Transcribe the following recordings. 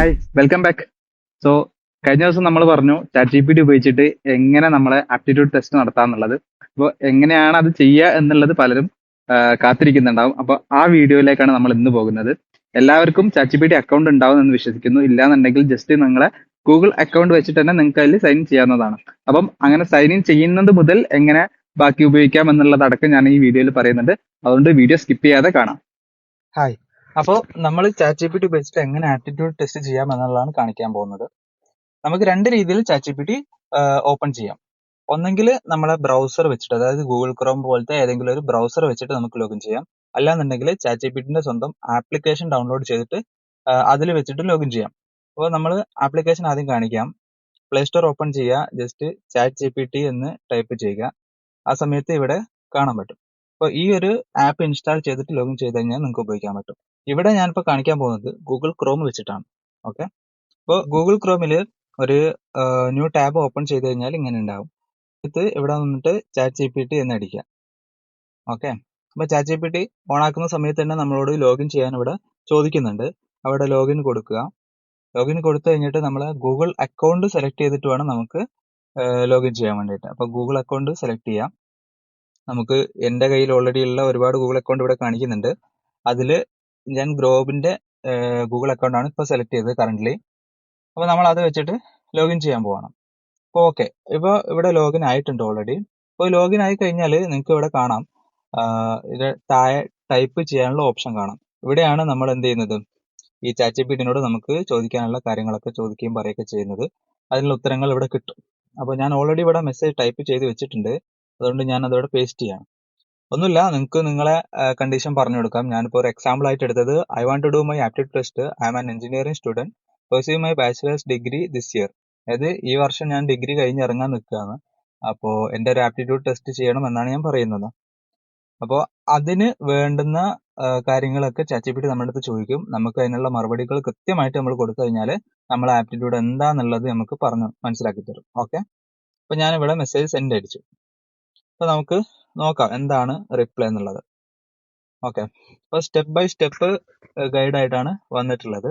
Hi, welcome back. So കഴിഞ്ഞ ദിവസം നമ്മൾ പറഞ്ഞു ചാറ്റ് ജി പി ടി ഉപയോഗിച്ചിട്ട് എങ്ങനെ നമ്മളെ ആപ്റ്റിറ്റ്യൂഡ് ടെസ്റ്റ് നടത്താന്നുള്ളത്. അപ്പോൾ എങ്ങനെയാണ് അത് ചെയ്യുക എന്നുള്ളത് പലരും കാത്തിരിക്കുന്നുണ്ടാവും. അപ്പോൾ ആ വീഡിയോയിലേക്കാണ് നമ്മൾ ഇന്ന് പോകുന്നത്. എല്ലാവർക്കും chat G P T account ഉണ്ടാവും എന്ന് വിശ്വസിക്കുന്നു. ഇല്ലാന്നുണ്ടെങ്കിൽ ജസ്റ്റ് നിങ്ങളെ ഗൂഗിൾ അക്കൗണ്ട് വെച്ചിട്ട് തന്നെ നിങ്ങൾക്ക് അതിൽ സൈൻ ചെയ്യാവുന്നതാണ്. അപ്പം അങ്ങനെ സൈൻ ഇൻ ചെയ്യുന്നത് മുതൽ എങ്ങനെ ബാക്കി ഉപയോഗിക്കാം എന്നുള്ളതടക്കം ഞാൻ ഈ വീഡിയോയിൽ പറയുന്നുണ്ട്. അതുകൊണ്ട് വീഡിയോ സ്കിപ്പ് ചെയ്യാതെ കാണാം. ഹായ്. അപ്പോൾ നമ്മൾ ചാറ്റ് ജി പി ടി ഉപയോഗിച്ചിട്ട് എങ്ങനെ ആപ്റ്റിറ്റ്യൂഡ് ടെസ്റ്റ് ചെയ്യാം എന്നുള്ളതാണ് കാണിക്കാൻ പോകുന്നത്. നമുക്ക് രണ്ട് രീതിയിൽ chat G P T open ചെയ്യാം. ഒന്നെങ്കിൽ നമ്മളെ ബ്രൗസർ വെച്ചിട്ട്, അതായത് ഗൂഗിൾ ക്രോം പോലത്തെ ഏതെങ്കിലും ഒരു ബ്രൗസർ വെച്ചിട്ട് നമുക്ക് ലോഗിൻ ചെയ്യാം. അല്ലാന്നുണ്ടെങ്കിൽ ചാറ്റ് ജി പി ടിന്റെ സ്വന്തം ആപ്ലിക്കേഷൻ ഡൗൺലോഡ് ചെയ്തിട്ട് അതിൽ വെച്ചിട്ട് ലോഗിൻ ചെയ്യാം. അപ്പോൾ നമ്മൾ ആപ്ലിക്കേഷൻ ആദ്യം കാണിക്കാം. പ്ലേ സ്റ്റോർ ഓപ്പൺ ചെയ്യുക, just chat G P T എന്ന് ടൈപ്പ് ചെയ്യുക. ആ സമയത്ത് ഇവിടെ കാണാൻ പറ്റും. അപ്പോൾ ഈ ഒരു ആപ്പ് ഇൻസ്റ്റാൾ ചെയ്തിട്ട് ലോഗിൻ ചെയ്ത് കഴിഞ്ഞാൽ നിങ്ങൾക്ക് ഉപയോഗിക്കാൻ പറ്റും. ഇവിടെ ഞാനിപ്പോൾ കാണിക്കാൻ പോകുന്നത് ഗൂഗിൾ ക്രോം വെച്ചിട്ടാണ്. ഓക്കെ. അപ്പോൾ ഗൂഗിൾ ക്രോമിൽ ഒരു ന്യൂ ടാബ് ഓപ്പൺ ചെയ്ത് കഴിഞ്ഞാൽ ഇങ്ങനെ ഉണ്ടാവും. ഇത് ഇവിടെ വന്നിട്ട് ചാറ്റ് ജി പി ടി എന്ന് അടിക്കുക. ഓക്കെ. അപ്പോൾ chat G P T on ആക്കുന്ന സമയത്ത് തന്നെ നമ്മളോട് ലോഗിൻ ചെയ്യാൻ ഇവിടെ ചോദിക്കുന്നുണ്ട്. അവിടെ ലോഗിൻ കൊടുക്കുക. ലോഗിൻ കൊടുത്തു കഴിഞ്ഞിട്ട് നമ്മൾ ഗൂഗിൾ അക്കൗണ്ട് സെലക്ട് ചെയ്തിട്ട് വേണം നമുക്ക് ലോഗിൻ ചെയ്യാൻ വേണ്ടിയിട്ട്. അപ്പോൾ ഗൂഗിൾ അക്കൗണ്ട് സെലക്ട് ചെയ്യാം. നമുക്ക് എൻ്റെ കയ്യിൽ ഓൾറെഡി ഉള്ള ഒരുപാട് ഗൂഗിൾ അക്കൗണ്ട് ഇവിടെ കാണിക്കുന്നുണ്ട്. അതിൽ ഞാൻ ഗ്രോബിന്റെ ഗൂഗിൾ അക്കൗണ്ട് ആണ് ഇപ്പോൾ സെലക്ട് ചെയ്തത് കറന്റ്. അപ്പോൾ നമ്മൾ അത് വെച്ചിട്ട് ലോഗിൻ ചെയ്യാൻ പോവാണ്. അപ്പോൾ ഓക്കെ, ഇപ്പോൾ ഇവിടെ ലോഗിൻ ആയിട്ടുണ്ട് ഓൾറെഡി. അപ്പോൾ ലോഗിൻ ആയി കഴിഞ്ഞാൽ നിങ്ങൾക്ക് ഇവിടെ കാണാം, ഇത് താഴെ ടൈപ്പ് ചെയ്യാനുള്ള ഓപ്ഷൻ കാണാം. ഇവിടെയാണ് നമ്മൾ എന്ത് ചെയ്യുന്നത്, ഈ ചാറ്റ് ജി പി ടിനോട് നമുക്ക് ചോദിക്കാനുള്ള കാര്യങ്ങളൊക്കെ ചോദിക്കുകയും പറയുകയൊക്കെ ചെയ്യുന്നത്. അതിനുള്ള ഉത്തരങ്ങൾ ഇവിടെ കിട്ടും. അപ്പോൾ ഞാൻ ഓൾറെഡി ഇവിടെ മെസ്സേജ് ടൈപ്പ് ചെയ്ത് വെച്ചിട്ടുണ്ട്. അതുകൊണ്ട് ഞാൻ അതവിടെ പേസ്റ്റ് ചെയ്യാം. ഒന്നുമില്ല, നിങ്ങൾക്ക് നിങ്ങളെ കണ്ടീഷൻ പറഞ്ഞു കൊടുക്കാം. ഞാനിപ്പോൾ ഒരു എക്സാമ്പിൾ ആയിട്ട് എടുത്തത്, I want to do my aptitude test. I am an engineering student pursue my bachelor's degree this year. അതായത് ഈ വർഷം ഞാൻ ഡിഗ്രി കഴിഞ്ഞ് ഇറങ്ങാൻ നിൽക്കുകയാണ്. അപ്പോൾ എൻ്റെ ഒരു ആപ്റ്റിറ്റ്യൂഡ് ടെസ്റ്റ് ചെയ്യണം എന്നാണ് ഞാൻ പറയുന്നത്. അപ്പോൾ അതിന് വേണ്ടുന്ന കാര്യങ്ങളൊക്കെ ചാറ്റ് ജി പി ടി നമ്മുടെ അടുത്ത് ചോദിക്കും. നമുക്ക് അതിനുള്ള മറുപടികൾ കൃത്യമായിട്ട് നമ്മൾ കൊടുത്തു കഴിഞ്ഞാൽ നമ്മളെ ആപ്റ്റിറ്റ്യൂഡ് എന്താന്നുള്ളത് നമുക്ക് പറഞ്ഞ് മനസ്സിലാക്കി തരും. ഓക്കെ. അപ്പോൾ ഞാനിവിടെ മെസ്സേജ് സെൻഡ് അടിച്ചു. അപ്പോൾ നമുക്ക് നോക്കാം എന്താണ് റിപ്ലൈ എന്നുള്ളത്. ഓക്കെ. അപ്പോൾ സ്റ്റെപ്പ് ബൈ സ്റ്റെപ്പ് ഗൈഡ് ആയിട്ടാണ് വന്നിട്ടുള്ളത്.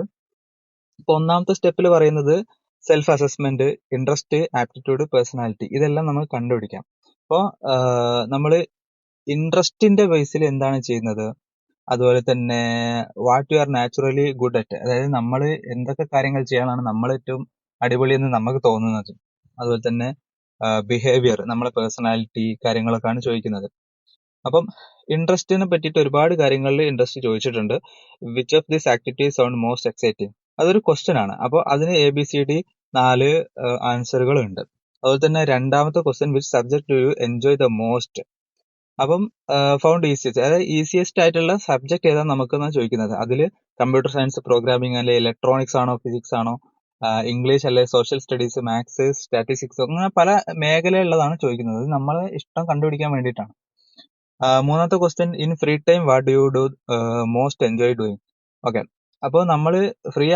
ഇപ്പോൾ ഒന്നാമത്തെ സ്റ്റെപ്പിൽ പറയുന്നത് self assessment, interest, aptitude, personality, ഇതെല്ലാം നമുക്ക് കണ്ടുപിടിക്കാം. അപ്പോൾ നമ്മൾ ഇൻട്രസ്റ്റിന്റെ ബേസിൽ എന്താണ് ചെയ്യുന്നത്, അതുപോലെ തന്നെ what you are naturally good at, അതായത് നമ്മൾ എന്തൊക്കെ കാര്യങ്ങൾ ചെയ്യാനാണ് നമ്മൾ ഏറ്റവും അടിപൊളി എന്ന് നമുക്ക് തോന്നുന്നത്. അതുപോലെ തന്നെ ബിഹേവിയർ, നമ്മളെ പേഴ്സണാലിറ്റി കാര്യങ്ങളൊക്കെയാണ് ചോദിക്കുന്നത്. അപ്പം ഇൻട്രസ്റ്റിനെ പറ്റിയിട്ട് ഒരുപാട് കാര്യങ്ങളിൽ ഇൻട്രസ്റ്റ് ചോദിച്ചിട്ടുണ്ട്. Which of this activity sound most exciting, അതൊരു ക്വസ്റ്റ്യൻ ആണ്. അപ്പോൾ അതിന് ABCD 4 ആൻസറുകൾ ഉണ്ട്. അതുപോലെ തന്നെ രണ്ടാമത്തെ question, which subject do you enjoy the most. അപ്പം ഫൗണ്ട് ഈസിയസ്റ്റ്, അതായത് ഈസിയസ്റ്റ് ആയിട്ടുള്ള സബ്ജക്ട് ഏതാണെന്ന് നമുക്കെന്നാണ് ചോദിക്കുന്നത്. അതിൽ കമ്പ്യൂട്ടർ സയൻസ്, പ്രോഗ്രാമിംഗ്, അല്ലെ ഇലക്ട്രോണിക്സ് ആണോ, ഫിസിക്സ് ആണോ, ഇംഗ്ലീഷ് അല്ലെ സോഷ്യൽ സ്റ്റഡീസ്, മാത്സ്, സ്റ്റാറ്റിസ്റ്റിക്സ്, അങ്ങനെ പല മേഖലയുള്ളതാണ് ചോദിക്കുന്നത്. നമ്മളെ ഇഷ്ടം കണ്ടുപിടിക്കാൻ വേണ്ടിയിട്ടാണ്. മൂന്നാമത്തെ question, in free time what do you do most enjoy doing. Okay. അപ്പോൾ നമ്മൾ ഫ്രീ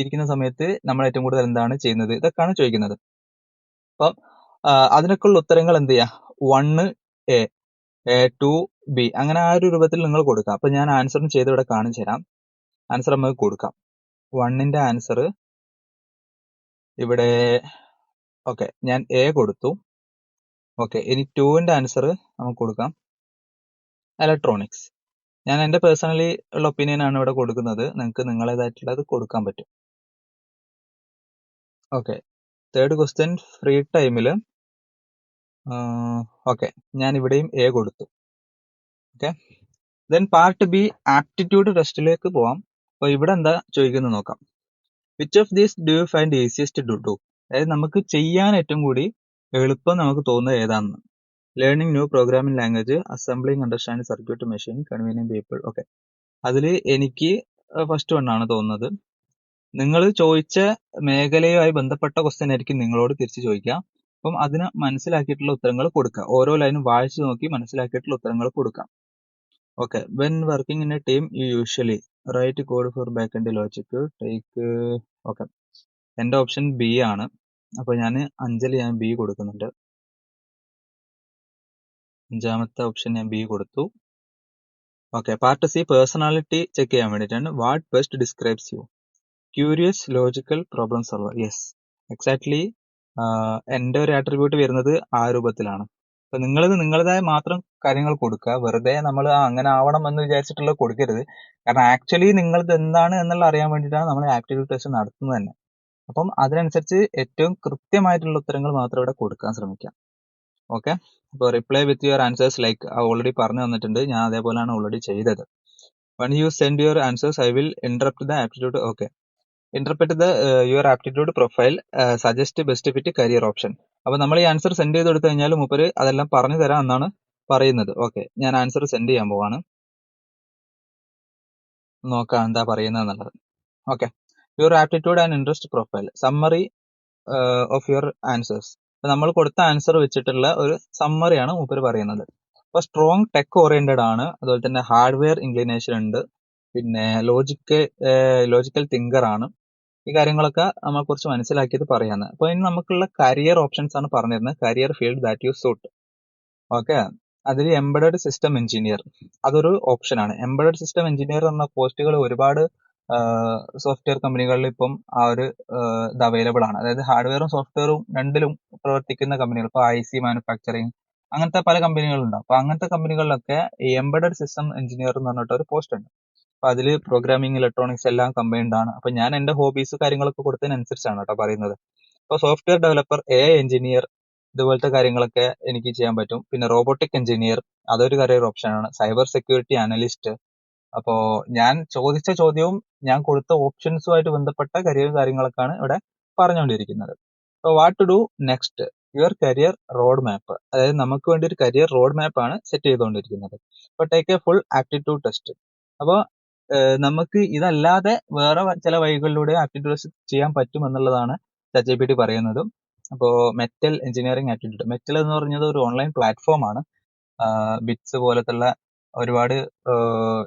ഇരിക്കുന്ന സമയത്ത് നമ്മൾ ഏറ്റവും കൂടുതൽ എന്താണ് ചെയ്യുന്നത്, ഇതൊക്കെയാണ് ചോദിക്കുന്നത്. അപ്പം അതിനൊക്കെയുള്ള ഉത്തരങ്ങൾ എന്ത് ചെയ്യാം, 1A, 2B, അങ്ങനെ ആ ഒരു രൂപത്തിൽ നിങ്ങൾ കൊടുക്കാം. അപ്പൊ ഞാൻ ആൻസറും ചെയ്ത് ഇവിടെ കാണിച്ചു തരാം. ആൻസർ നമുക്ക് കൊടുക്കാം. 1ന്റെ ആൻസർ ഇവിടെ, ഓക്കെ, ഞാൻ A കൊടുത്തു. ഓക്കെ. ഇനി 2ന്റെ ആൻസർ നമുക്ക് കൊടുക്കാം ഇലക്ട്രോണിക്സ്. ഞാൻ എൻ്റെ പേഴ്സണലി ഉള്ള ഒപ്പീനിയൻ ആണ് ഇവിടെ കൊടുക്കുന്നത്. നിങ്ങൾക്ക് നിങ്ങളേതായിട്ടുള്ളത് കൊടുക്കാൻ പറ്റും. ഓക്കെ. തേർഡ് ക്വസ്റ്റ്യൻ, ഫ്രീ ടൈമിൽ, ഓക്കെ, ഞാൻ ഇവിടെയും A കൊടുത്തു. Okay. Then part B, aptitude ടെസ്റ്റിലേക്ക് പോവാം. അപ്പോൾ ഇവിടെ എന്താ ചോദിക്കുന്നത് നോക്കാം. Which of these do you find easiest to do, അതായത് നമുക്ക് ചെയ്യാൻ ഏറ്റവും കൂടി എളുപ്പം നമുക്ക് തോന്നുന്നത് ഏതാണെന്ന്. Learning new programming language, assembling understanding circuit machine, convenient people. Okay. അതിൽ എനിക്ക് ഫസ്റ്റ് വണ്ണാണ് തോന്നുന്നത്. നിങ്ങൾ ചോദിച്ച മേഖലയുമായി ബന്ധപ്പെട്ട ക്വസ്റ്റ്യൻ ആയിരിക്കും നിങ്ങളോട് തിരിച്ച് ചോദിക്കുക. അപ്പം അതിന് മനസ്സിലാക്കിയിട്ടുള്ള ഉത്തരങ്ങൾ കൊടുക്കുക. ഓരോ ലൈനും വായിച്ചു നോക്കി മനസ്സിലാക്കിയിട്ടുള്ള ഉത്തരങ്ങൾ കൊടുക്കാം. Okay. When working in a team you usually write code for back end logic, take. Okay. എൻ്റെ ഓപ്ഷൻ B ആണ്. അപ്പോൾ ഞാൻ 5ൽ ഞാൻ B കൊടുക്കുന്നുണ്ട്. 5ാമത്തെ ഓപ്ഷൻ ഞാൻ B കൊടുത്തു. Okay. Part C, personality check ചെയ്യാൻ വേണ്ടിയിട്ടാണ്. What best describes you. Curious logical problem solver. Yes, exactly. എന്റെ ഒരു ആട്രിബ്യൂട്ട് വരുന്നത് ആ രൂപത്തിലാണ്. അപ്പൊ നിങ്ങളിത് നിങ്ങളുടേതായ മാത്രം കാര്യങ്ങൾ കൊടുക്കുക. വെറുതെ നമ്മൾ അങ്ങനെ ആവണം എന്ന് വിചാരിച്ചിട്ടുള്ളത് കൊടുക്കരുത്. കാരണം ആക്ച്വലി നിങ്ങളിത് എന്താണ് എന്നുള്ള അറിയാൻ വേണ്ടിയിട്ടാണ് നമ്മൾ ആപ്റ്റിറ്റ്യൂഡ് ടെസ്റ്റ് നടത്തുന്നത് തന്നെ. അപ്പം അതിനനുസരിച്ച് ഏറ്റവും കൃത്യമായിട്ടുള്ള ഉത്തരങ്ങൾ മാത്രം ഇവിടെ കൊടുക്കാൻ ശ്രമിക്കാം. ഓക്കെ, അപ്പോൾ reply with your answers like already പറഞ്ഞു തന്നിട്ടുണ്ട്. ഞാൻ അതേപോലെയാണ് ഓൾറെഡി ചെയ്തത്. One U send your answers I will interrupt the aptitude. Okay, interpret the your aptitude profile, suggest best fit career option. അപ്പൊ നമ്മൾ ഈ ആൻസർ സെൻഡ് ചെയ്ത് കൊടുത്തു കഴിഞ്ഞാൽ മൂപ്പര് അതെല്ലാം പറഞ്ഞു തരാം എന്നാണ് പറയുന്നത്. ഓക്കെ, ഞാൻ ആൻസർ സെൻഡ് ചെയ്യാൻ പോവാണ്. നോക്കാം എന്താ പറയുന്നത് എന്നുള്ളത്. Okay, your aptitude and interest profile, summary of your answers. നമ്മൾ കൊടുത്ത ആൻസർ വെച്ചിട്ടുള്ള ഒരു സമ്മറിയാണ് മൂപ്പര് പറയുന്നത്. അപ്പൊ സ്ട്രോങ് ടെക് ഓറിയന്റഡ് ആണ്, അതുപോലെ തന്നെ ഹാർഡ്വെയർ ഇൻക്ലിനേഷൻ ഉണ്ട്, പിന്നെ ലോജിക്കൽ തിങ്കർ ആണ്. ഈ കാര്യങ്ങളൊക്കെ നമ്മളെ കുറിച്ച് മനസ്സിലാക്കിയത് പറയാന്ന്. അപ്പൊ ഇനി നമുക്കുള്ള കരിയർ ഓപ്ഷൻസ് ആണ് പറഞ്ഞിരുന്നത്. Career field that you suit. Okay, അതിൽ എംബഡഡ് സിസ്റ്റം എഞ്ചിനീയർ അതൊരു ഓപ്ഷനാണ്. എംബഡഡ് സിസ്റ്റം എഞ്ചിനീയർ എന്ന പോസ്റ്റുകൾ ഒരുപാട് സോഫ്റ്റ്വെയർ കമ്പനികളിൽ ഇപ്പം ആ ഒരു ഇത് അവൈലബിൾ ആണ്. അതായത് ഹാർഡ്വെയറും സോഫ്റ്റ്വെയറും രണ്ടിലും പ്രവർത്തിക്കുന്ന കമ്പനികൾ, ഇപ്പൊ IC മാനുഫാക്ചറിങ് അങ്ങനത്തെ പല കമ്പനികളുണ്ടാവും. അപ്പൊ അങ്ങനത്തെ കമ്പനികളിലൊക്കെ ഈ എംബഡഡ് സിസ്റ്റം എഞ്ചിനീയർ എന്ന് പറഞ്ഞിട്ട് ഒരു പോസ്റ്റ് ഉണ്ട്. അപ്പൊ അതിൽ പ്രോഗ്രാമിംഗ്, ഇലക്ട്രോണിക്സ് എല്ലാം കമ്പൈൻഡ് ആണ്. അപ്പൊ ഞാൻ എന്റെ ഹോബീസ് കാര്യങ്ങളൊക്കെ കൊടുത്തതിനനുസരിച്ചാണ് കേട്ടോ പറയുന്നത്. ഇപ്പൊ സോഫ്റ്റ്വെയർ ഡെവലപ്പർ, AI എഞ്ചിനീയർ ഇതുപോലത്തെ കാര്യങ്ങളൊക്കെ എനിക്ക് ചെയ്യാൻ പറ്റും. പിന്നെ റോബോട്ടിക് എഞ്ചിനീയർ അതൊരു കരിയർ ഓപ്ഷനാണ്. Cyber security analyst. അപ്പോ ഞാൻ ചോദിച്ച ചോദ്യവും ഞാൻ കൊടുത്ത ഓപ്ഷൻസുമായിട്ട് ബന്ധപ്പെട്ട കരിയർ കാര്യങ്ങളൊക്കെയാണ് ഇവിടെ പറഞ്ഞുകൊണ്ടിരിക്കുന്നത്. അപ്പോൾ what to do next, your career road map. അതായത് നമുക്ക് വേണ്ടി ഒരു കരിയർ റോഡ് മാപ്പ് ആണ് സെറ്റ് ചെയ്തുകൊണ്ടിരിക്കുന്നത്. അപ്പോൾ take A full aptitude test. അപ്പോൾ നമുക്ക് ഇതല്ലാതെ വേറെ ചില വഴികളിലൂടെ ആപ്റ്റിറ്റ്യൂഡ് ടെസ്റ്റ് ചെയ്യാൻ പറ്റും എന്നുള്ളതാണ് ChatGPT പറയുന്നത്. അപ്പോൾ മെറ്റൽ എഞ്ചിനീയറിംഗ് ആപ്റ്റിറ്റ്യൂഡ്. മെറ്റൽ എന്ന് പറഞ്ഞത് ഒരു ഓൺലൈൻ പ്ലാറ്റ്ഫോം ആണ്. ബിറ്റ്സ് പോലത്തുള്ള ഒരുപാട്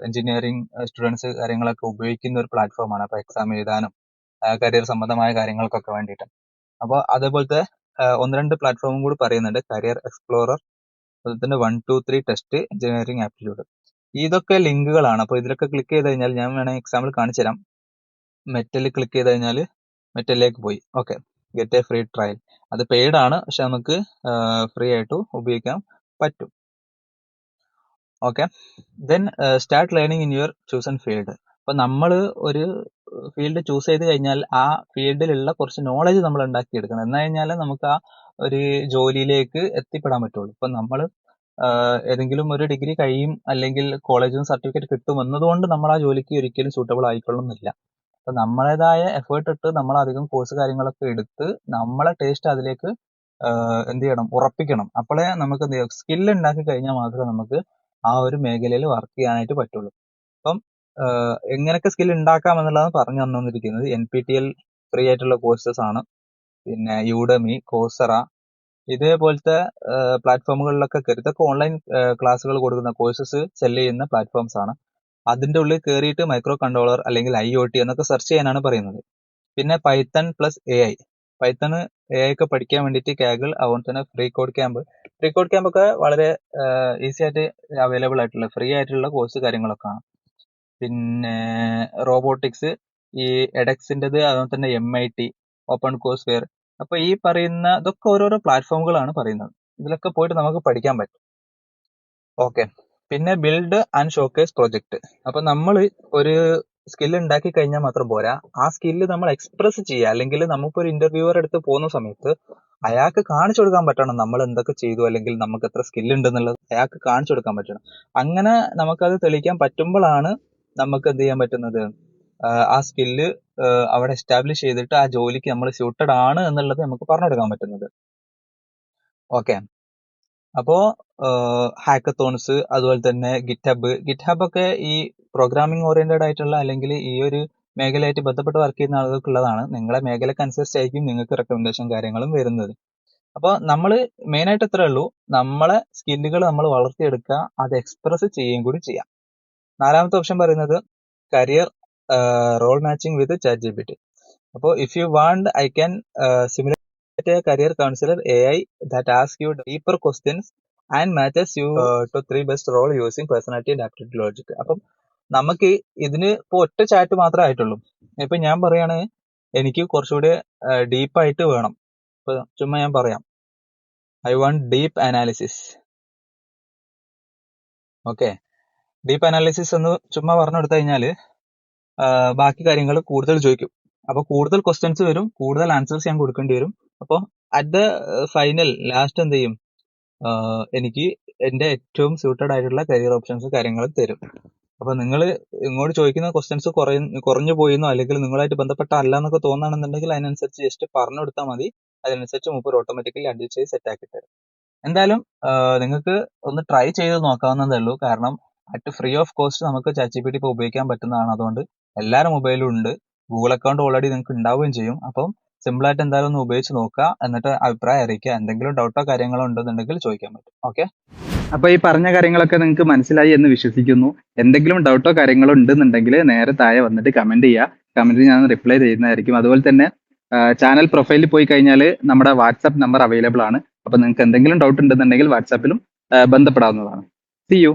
എഞ്ചിനീയറിംഗ് സ്റ്റുഡൻസ് കാര്യങ്ങളൊക്കെ ഉപയോഗിക്കുന്ന ഒരു പ്ലാറ്റ്ഫോം ആണ്. അപ്പൊ എക്സാം എഴുതാനും കരിയർ സംബന്ധമായ കാര്യങ്ങൾക്കൊക്കെ വേണ്ടിയിട്ട്. അപ്പോൾ അതേപോലത്തെ ഒന്ന് രണ്ട് പ്ലാറ്റ്ഫോമും കൂടി പറയുന്നുണ്ട്. കരിയർ എക്സ്പ്ലോറർ, അതുപോലെ തന്നെ 1, 2, 3 ടെസ്റ്റ്, എഞ്ചിനീയറിംഗ് ആപ്റ്റിറ്റ്യൂഡ്. ഇതൊക്കെ ലിങ്കുകളാണ്. അപ്പോൾ ഇതിലൊക്കെ ക്ലിക്ക് ചെയ്ത് കഴിഞ്ഞാൽ ഞാൻ വേണമെങ്കിൽ എക്സാമ്പിൾ കാണിച്ചു തരാം. മെറ്റലിൽ ക്ലിക്ക് ചെയ്ത് കഴിഞ്ഞാൽ മെറ്റലിലേക്ക് പോയി. Okay, get A free trial. അത് പെയ്ഡ് ആണ്, പക്ഷെ നമുക്ക് ഫ്രീ ആയിട്ട് ഉപയോഗിക്കാൻ പറ്റും. Okay, then start learning in your chosen field. അപ്പൊ നമ്മൾ ഒരു ഫീൽഡ് ചൂസ് ചെയ്ത് കഴിഞ്ഞാൽ ആ ഫീൽഡിലുള്ള കുറച്ച് നോളജ് നമ്മൾ ഉണ്ടാക്കിയെടുക്കണം. എന്ന് കഴിഞ്ഞാൽ നമുക്ക് ആ ഒരു ജോലിയിലേക്ക് എത്തിപ്പെടാൻ പറ്റുള്ളൂ. ഇപ്പൊ നമ്മൾ ഏതെങ്കിലും ഒരു ഡിഗ്രി കഴിയും അല്ലെങ്കിൽ കോളേജിൽ നിന്ന് സർട്ടിഫിക്കറ്റ് കിട്ടും എന്നതുകൊണ്ട് നമ്മൾ ആ ജോലിക്ക് ഒരിക്കലും സൂട്ടബിൾ ആയിക്കൊള്ളുന്നില്ല. അപ്പൊ നമ്മളേതായ എഫേർട്ട് ഇട്ട് നമ്മൾ അധികം കോഴ്സ് കാര്യങ്ങളൊക്കെ എടുത്ത് നമ്മളെ ടേസ്റ്റ് അതിലേക്ക് എന്ത് ചെയ്യണം, ഉറപ്പിക്കണം. അപ്പോഴേ നമുക്ക് എന്ത് ചെയ്യും, സ്കില്ല് ഉണ്ടാക്കി കഴിഞ്ഞാൽ മാത്രമേ നമുക്ക് ആ ഒരു മേഖലയിൽ വർക്ക് ചെയ്യാനായിട്ട് പറ്റുള്ളൂ. അപ്പം എങ്ങനെയൊക്കെ സ്കിൽ ഉണ്ടാക്കാം എന്നുള്ളതാണ് പറഞ്ഞു തന്നിരിക്കുന്നത്. NPTEL ഫ്രീ ആയിട്ടുള്ള കോഴ്സസ് ആണ്. പിന്നെ യൂഡമി, കോഴ്സറ ഇതേപോലത്തെ പ്ലാറ്റ്ഫോമുകളിലൊക്കെ കയറി, ഇതൊക്കെ ഓൺലൈൻ ക്ലാസ്സുകൾ കൊടുക്കുന്ന കോഴ്സസ് സെല് ചെയ്യുന്ന പ്ലാറ്റ്ഫോംസ് ആണ്. അതിന്റെ ഉള്ളിൽ കയറിയിട്ട് മൈക്രോ കൺട്രോളർ അല്ലെങ്കിൽ IoT എന്നൊക്കെ സെർച്ച് ചെയ്യാനാണ് പറയുന്നത്. പിന്നെ Python plus AI, Python AI ഒക്കെ പഠിക്കാൻ വേണ്ടിയിട്ട് കാഗിൾ, അതുപോലെ തന്നെ ഫ്രീ കോഡ് ക്യാമ്പ് ഒക്കെ വളരെ ഈസി ആയിട്ട് അവൈലബിൾ ആയിട്ടുള്ള ഫ്രീ ആയിട്ടുള്ള കോഴ്സ് കാര്യങ്ങളൊക്കെ ആണ്. പിന്നെ റോബോട്ടിക്സ്, ഈ എഡക്സിൻ്റെത്, അതുപോലെ തന്നെ MIT, ഓപ്പൺ കോഴ്സ് വെയർ. അപ്പൊ ഈ പറയുന്ന ഇതൊക്കെ ഓരോരോ പ്ലാറ്റ്ഫോമുകളാണ് പറയുന്നത്. ഇതിലൊക്കെ പോയിട്ട് നമുക്ക് പഠിക്കാൻ പറ്റും. ഓക്കെ, പിന്നെ ബിൽഡ് ആൻഡ് ഷോക്കേസ് പ്രൊജക്ട്. അപ്പൊ നമ്മൾ ഒരു സ്കിൽ ഉണ്ടാക്കി കഴിഞ്ഞാൽ മാത്രം പോരാ, ആ സ്കില്ല് നമ്മൾ എക്സ്പ്രസ് ചെയ്യുക. അല്ലെങ്കിൽ നമുക്കൊരു ഇന്റർവ്യൂവർ അടുത്ത് പോകുന്ന സമയത്ത് അയാൾക്ക് കാണിച്ചു കൊടുക്കാൻ പറ്റണം നമ്മൾ എന്തൊക്കെ ചെയ്തു, അല്ലെങ്കിൽ നമുക്ക് എത്ര സ്കിൽ ഉണ്ടെന്നുള്ളത് അയാൾക്ക് കാണിച്ചു കൊടുക്കാൻ പറ്റണം. അങ്ങനെ നമുക്കത് തെളിയിക്കാൻ പറ്റുമ്പോഴാണ് നമുക്ക് എന്ത് ചെയ്യാൻ പറ്റുന്നത്, ആ സ്കില്ല് അവിടെ എസ്റ്റാബ്ലിഷ് ചെയ്തിട്ട് ആ ജോലിക്ക് നമ്മൾ സ്യൂട്ടഡ് ആണ് എന്നുള്ളത് നമുക്ക് പറഞ്ഞു കൊടുക്കാൻ പറ്റുന്നത്. ഓക്കെ, അപ്പോ ഹാക്കത്തോൺസ്, അതുപോലെ തന്നെ ഗിറ്റ്ഹബ് ഒക്കെ ഈ പ്രോഗ്രാമിംഗ് ഓറിയന്റഡ് ആയിട്ടുള്ള അല്ലെങ്കിൽ ഈ ഒരു മേഖലയായിട്ട് ബന്ധപ്പെട്ട് വർക്ക് ചെയ്യുന്ന ആളുകൾക്കുള്ളതാണ്. നിങ്ങളെ മേഖലക്ക് അനുസരിച്ചായിരിക്കും നിങ്ങൾക്ക് റെക്കമെൻഡേഷൻ കാര്യങ്ങളും വരുന്നത്. അപ്പോൾ നമ്മൾ മെയിൻ ആയിട്ട് ഇത്രേ ഉള്ളൂ, നമ്മളെ സ്കില്ലുകൾ നമ്മൾ വളർത്തിയെടുക്കുക, അത് എക്സ്പ്രസ് ചെയ്യുകയും കൂടി ചെയ്യാം. 4ാമത്തെ ഓപ്ഷൻ പറയുന്നത് കരിയർ റോൾ മാച്ചിങ് വിത്ത് ChatGPT. അപ്പോൾ if you want I can simulate A career councillor AI that asks you deeper questions and matches you to 3 best role using personality and aptitude logic. അപ്പം നമുക്ക് ഇതിന് ഇപ്പൊ ഒറ്റ chat മാത്രമേ ആയിട്ടുള്ളൂ. ഇപ്പൊ ഞാൻ പറയാണ് എനിക്ക് കുറച്ചുകൂടി ഡീപ്പായിട്ട് വേണം. ഇപ്പൊ ചുമ്മാ ഞാൻ പറയാം, I want deep analysis. Okay, deep analysis എന്ന് ചുമ്മാ പറഞ്ഞു കൊടുത്തു കഴിഞ്ഞാല് ബാക്കി കാര്യങ്ങൾ കൂടുതൽ ചോദിക്കും. അപ്പൊ കൂടുതൽ ക്വസ്റ്റ്യൻസ് വരും, കൂടുതൽ ആൻസേഴ്സ് ഞാൻ കൊടുക്കേണ്ടി വരും. അപ്പൊ അറ്റ് ദ ഫൈനൽ ലാസ്റ്റ് എന്ത് ചെയ്യും, എനിക്ക് എന്റെ ഏറ്റവും സ്യൂട്ടഡ് ആയിട്ടുള്ള കരിയർ ഓപ്ഷൻസ് കാര്യങ്ങൾ തരും. അപ്പൊ നിങ്ങൾ ഇങ്ങോട്ട് ചോദിക്കുന്ന ക്വസ്റ്റ്യൻസ് കുറഞ്ഞു പോയിന്നോ അല്ലെങ്കിൽ നിങ്ങളായിട്ട് ബന്ധപ്പെട്ട അല്ല എന്നൊക്കെ തോന്നുകയാണെന്നുണ്ടെങ്കിൽ അതിനനുസരിച്ച് ജസ്റ്റ് പറഞ്ഞു കൊടുത്താൽ മതി. അതിനനുസരിച്ച് മൂപ്പർ ഓട്ടോമാറ്റിക്കലി അഡ്ജസ്റ്റ് ചെയ്ത് സെറ്റ് ആക്കി തരും. എന്തായാലും നിങ്ങൾക്ക് ഒന്ന് ട്രൈ ചെയ്ത് നോക്കാവുന്നതേ ഉള്ളൂ. കാരണം അറ്റ് ഫ്രീ ഓഫ് കോസ്റ്റ് നമുക്ക് ChatGPT ഇപ്പോൾ ഉപയോഗിക്കാൻ പറ്റുന്നതാണ്. അതുകൊണ്ട് എല്ലാവരുടെ മൊബൈലും ഉണ്ട്. ഗൂഗിൾ അക്കൗണ്ട് ഓൾറെഡി നിങ്ങൾക്ക് ഉണ്ടാവുകയും ചെയ്യും. അപ്പം സിമ്പിൾ ആയിട്ട് എന്തായാലും ഒന്ന് ഉപയോഗിച്ച് നോക്കുക, എന്നിട്ട് അഭിപ്രായം അറിയിക്കുക. എന്തെങ്കിലും ഡൗട്ടോ കാര്യങ്ങളോ ഉണ്ടെന്നുണ്ടെങ്കിൽ ചോദിക്കാൻ പറ്റും. ഓക്കെ, അപ്പൊ ഈ പറഞ്ഞ കാര്യങ്ങളൊക്കെ നിങ്ങൾക്ക് മനസ്സിലായി എന്ന് വിശ്വസിക്കുന്നു. എന്തെങ്കിലും ഡൗട്ടോ കാര്യങ്ങളോ ഉണ്ടെന്നുണ്ടെങ്കിൽ നേരെ താഴെ വന്നിട്ട് കമന്റ് ചെയ്യുക. കമന്റിൽ ഞാൻ റിപ്ലൈ ചെയ്യുന്നതായിരിക്കും. അതുപോലെ തന്നെ ചാനൽ പ്രൊഫൈലിൽ പോയി കഴിഞ്ഞാൽ നമ്മുടെ വാട്സാപ്പ് നമ്പർ അവൈലബിൾ ആണ്. അപ്പൊ നിങ്ങൾക്ക് എന്തെങ്കിലും ഡൗട്ട് ഉണ്ടെന്നുണ്ടെങ്കിൽ വാട്സാപ്പിലും ബന്ധപ്പെടാവുന്നതാണ്. See U.